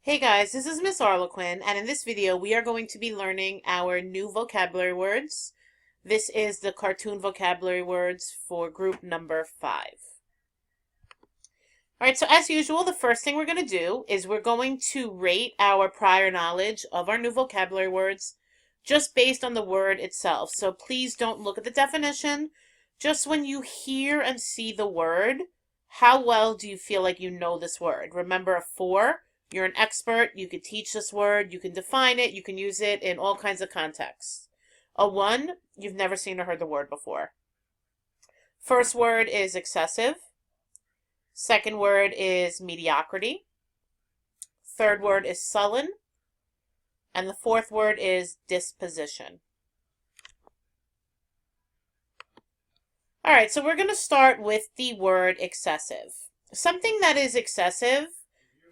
Hey guys, this is Miss Arlequin, and in this video we are going to be learning our new vocabulary words. This is the cartoon vocabulary words for group number 5. Alright, so as usual, the first thing we're going to do is we're going to rate our prior knowledge of our new vocabulary words just based on the word itself. So please don't look at the definition. Just when you hear and see the word, how well do you feel like you know this word? Remember, a 4. You're an expert, you could teach this word, you can define it, you can use it in all kinds of contexts. A 1, you've never seen or heard the word before. First word is excessive. Second word is mediocrity. Third word is sullen. And the fourth word is disposition. Alright, so we're going to start with the word excessive. Something that is excessive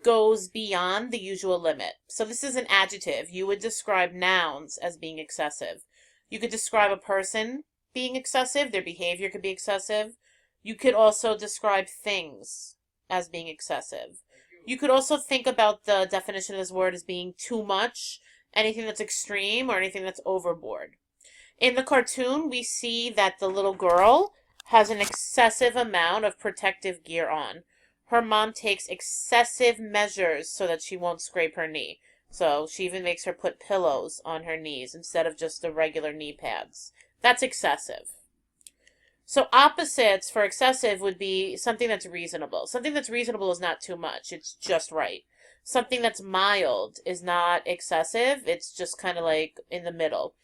goes beyond the usual limit. So this is an adjective. You would describe nouns as being excessive. You could describe a person being excessive. Their behavior could be excessive. You could also describe things as being excessive. You could also think about the definition of this word as being too much, anything that's extreme, or anything that's overboard. In the cartoon, we see that the little girl has an excessive amount of protective gear on. Her mom takes excessive measures so that she won't scrape her knee. So she even makes her put pillows on her knees instead of just the regular knee pads. That's excessive. So opposites for excessive would be something that's reasonable. Something that's reasonable is not too much. It's just right. Something that's mild is not excessive. It's just kind of like in the middle.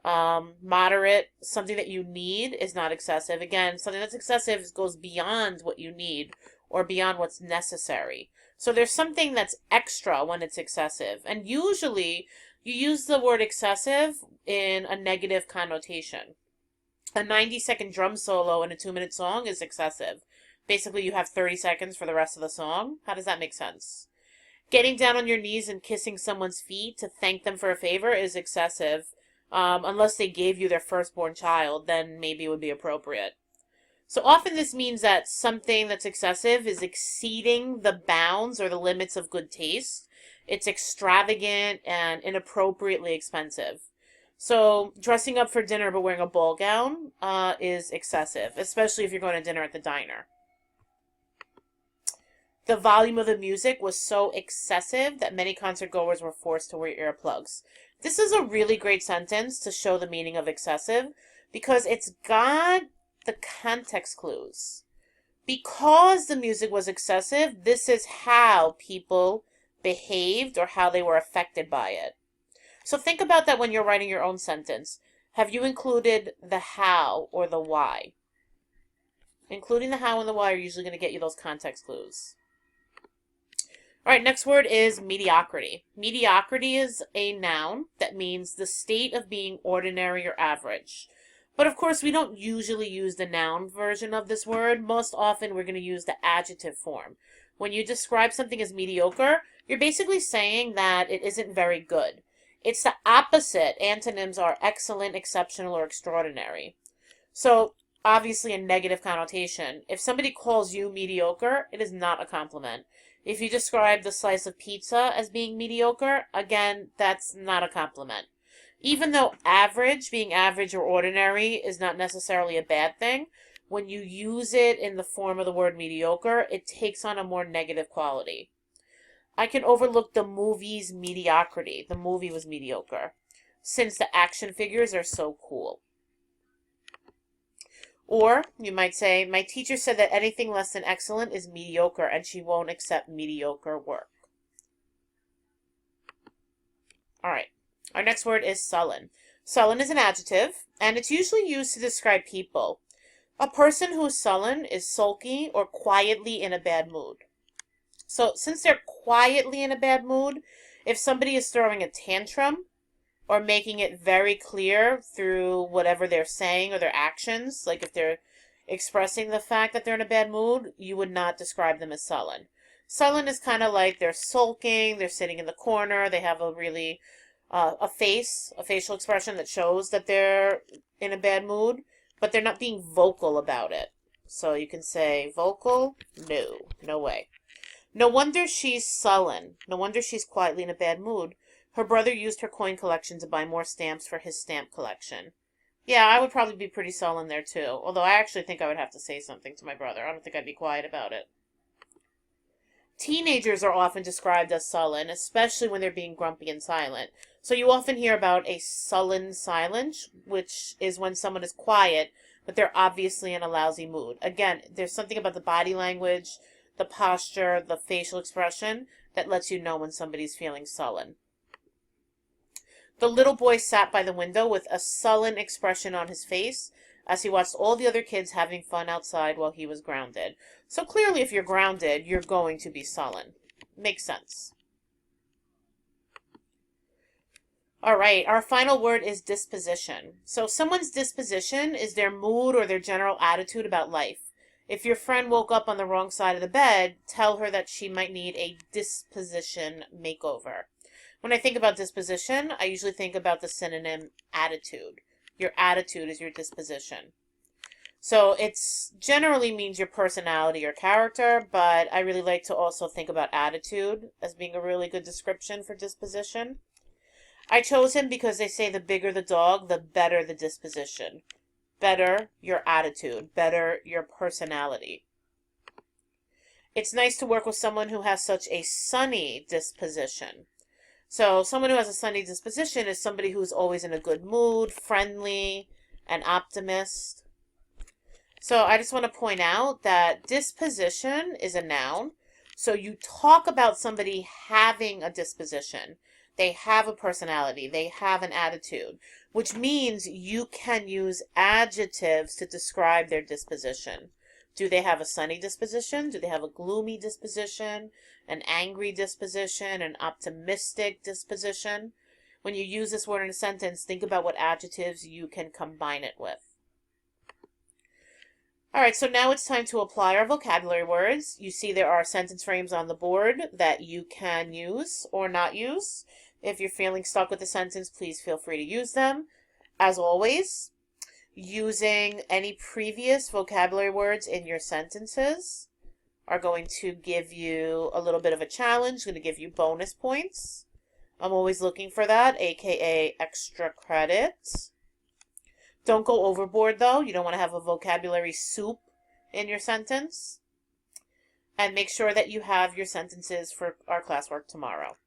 Moderate, something that you need, is not excessive. Again, something that's excessive goes beyond what you need or beyond what's necessary. So there's something that's extra when it's excessive. And usually you use the word excessive in a negative connotation. A 90-second drum solo in a 2-minute song is excessive. Basically, you have 30 seconds for the rest of the song. How does that make sense? Getting down on your knees and kissing someone's feet to thank them for a favor is excessive. Unless they gave you their firstborn child, then maybe it would be appropriate. So often this means that something that's excessive is exceeding the bounds or the limits of good taste. It's extravagant and inappropriately expensive. So dressing up for dinner but wearing a ball gown is excessive, especially if you're going to dinner at the diner. The volume of the music was so excessive that many concert goers were forced to wear earplugs. This is a really great sentence to show the meaning of excessive because it's got the context clues. Because the music was excessive, this is how people behaved or how they were affected by it. So think about that when you're writing your own sentence. Have you included the how or the why? Including the how and the why are usually going to get you those context clues. All right, next word is mediocrity. Mediocrity is a noun that means the state of being ordinary or average. But of course, we don't usually use the noun version of this word. Most often, we're going to use the adjective form. When you describe something as mediocre, you're basically saying that it isn't very good. It's the opposite. Antonyms are excellent, exceptional, or extraordinary. So, obviously, a negative connotation. If somebody calls you mediocre, it is not a compliment. If you describe the slice of pizza as being mediocre, again, that's not a compliment. Even though average, being average or ordinary, is not necessarily a bad thing, when you use it in the form of the word mediocre, it takes on a more negative quality. I can overlook the movie's mediocrity. The movie was mediocre, since the action figures are so cool. Or you might say, my teacher said that anything less than excellent is mediocre and she won't accept mediocre work. All right. Our next word is sullen. Sullen is an adjective, and it's usually used to describe people. A person who's sullen is sulky or quietly in a bad mood. So since they're quietly in a bad mood, if somebody is throwing a tantrum or making it very clear through whatever they're saying or their actions, like if they're expressing the fact that they're in a bad mood, you would not describe them as sullen. Sullen is kind of like they're sulking, they're sitting in the corner, they have a really a facial expression that shows that they're in a bad mood, but they're not being vocal about it. So you can say vocal, no way. No wonder she's sullen. No wonder she's quietly in a bad mood. Her brother used her coin collection to buy more stamps for his stamp collection. Yeah, I would probably be pretty sullen there too. Although I actually think I would have to say something to my brother. I don't think I'd be quiet about it. Teenagers are often described as sullen, especially when they're being grumpy and silent. So you often hear about a sullen silence, which is when someone is quiet, but they're obviously in a lousy mood. Again, there's something about the body language, the posture, the facial expression that lets you know when somebody's feeling sullen. The little boy sat by the window with a sullen expression on his face as he watched all the other kids having fun outside while he was grounded. So clearly, if you're grounded, you're going to be sullen. Makes sense. All right, our final word is disposition. So someone's disposition is their mood or their general attitude about life. If your friend woke up on the wrong side of the bed, tell her that she might need a disposition makeover. When I think about disposition, I usually think about the synonym attitude. Your attitude is your disposition. So it's generally means your personality or character, but I really like to also think about attitude as being a really good description for disposition. I chose him because they say the bigger the dog, the better the disposition. Better your attitude, better your personality. It's nice to work with someone who has such a sunny disposition. So someone who has a sunny disposition is somebody who's always in a good mood, friendly, an optimist. So I just want to point out that disposition is a noun. So you talk about somebody having a disposition. They have a personality. They have an attitude, which means you can use adjectives to describe their disposition. Do they have a sunny disposition? Do they have a gloomy disposition? An angry disposition? An optimistic disposition? When you use this word in a sentence, think about what adjectives you can combine it with. All right, so now it's time to apply our vocabulary words. You see there are sentence frames on the board that you can use or not use. If you're feeling stuck with the sentence, please feel free to use them. As always, using any previous vocabulary words in your sentences are going to give you a little bit of a challenge, going to give you bonus points. I'm always looking for that, aka extra credit. Don't go overboard though. You don't want to have a vocabulary soup in your sentence. And make sure that you have your sentences for our classwork tomorrow.